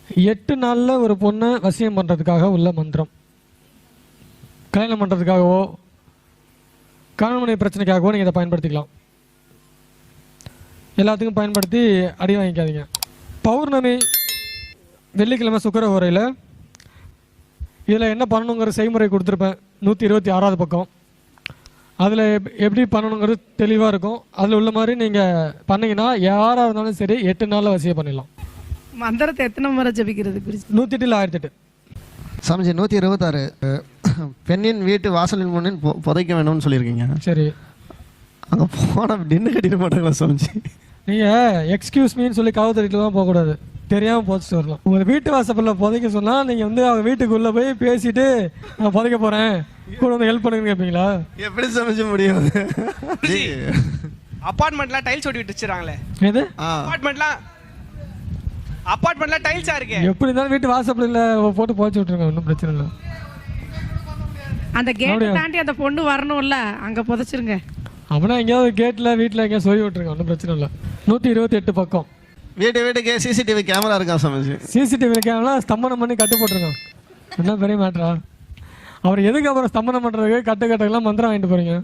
8 நாளில் ஒரு பொண்ணை வசியம் பண்ணுறதுக்காக உள்ள மந்திரம். கல்யாணம் பண்ணுறதுக்காகவோ கணவன் பிரச்சனைக்காகவோ நீங்கள் இதை பயன்படுத்திக்கலாம். எல்லாத்துக்கும் பயன்படுத்தி அடி வாங்கிக்காதீங்க. பௌர்ணமி, வெள்ளிக்கிழமை, சுக்கிர ஓரையில் இதில் என்ன பண்ணணுங்கிற செய்முறை கொடுத்துருப்பேன் 126வது பக்கம். அதில் எப்படி பண்ணணுங்கிறது தெளிவாக இருக்கும். அதில் உள்ள மாதிரி நீங்கள் பண்ணிங்கன்னா யாராக இருந்தாலும் சரி 8 நாளில் வசியம் பண்ணிடலாம். மந்திரத்தை எத்தனை முறை ஜபிக்கிறது? 108 1008. சாமிஜி 126 பெண்ணின் வீட்டு வாசலின் முன்னின் புதைக்க வேணும்னு சொல்லியிருக்கீங்க. சரி, அங்கே போனால் டின்னு கட்டிட மாட்டாங்களா சாமிஜி? நீங்கள் எக்ஸ்கியூஸ் மீன்னு சொல்லி கவு தட்டிட்டு தான் போகக்கூடாது, தெரியாமல் புதைச்சிட்டு வரலாம். உங்கள் வீட்டு வாசப்படில் புதைக்க சொன்னால் நீங்கள் வந்து அவங்க வீட்டுக்குள்ளே போய் பேசிட்டு நான் புதைக்க போகிறேன் கூட வந்து ஹெல்ப் பண்ணுங்க கேட்பீங்களா? எப்படி சமைச்ச முடியும்? அப்பார்ட்மெண்ட்லாம் டைல்ஸ் ஒட்டி விட்டு வச்சுறாங்களே. எது அப்பார்ட்மெண்ட்லாம் டைல்ஸா இருக்கு. எப்படி இருந்தாலும் வீட்டு வாசப்படியில் போட்டு புதைச்சி விட்டுருங்க, ஒன்றும் பிரச்சனை இல்லை. அந்த கேட்டை தாண்டி அந்த பொண்ணு வரணும்ல, அங்கே புதைச்சிருங்க. அப்படின்னா எங்கேயாவது கேட்டில் வீட்டில் எங்கேயாவது சொல்லி விட்டுருங்க, ஒன்றும் பிரச்சனை இல்லை. 128 பக்கம். வீட்டுக்கு சிசிடிவி கேமரா இருக்கா சாமிஜி? சிசிடிவி கேமரா ஸ்தம்பனம் பண்ணி கட்டு போட்டுருங்க. என்ன பெரிய மேட்டரா? அவர் எதுக்கு அப்புறம் ஸ்தம்பனம் பண்ணுறதுக்கு கட்டுக்கட்டெல்லாம் மந்திரம் வாங்கிட்டு போகிறீங்க?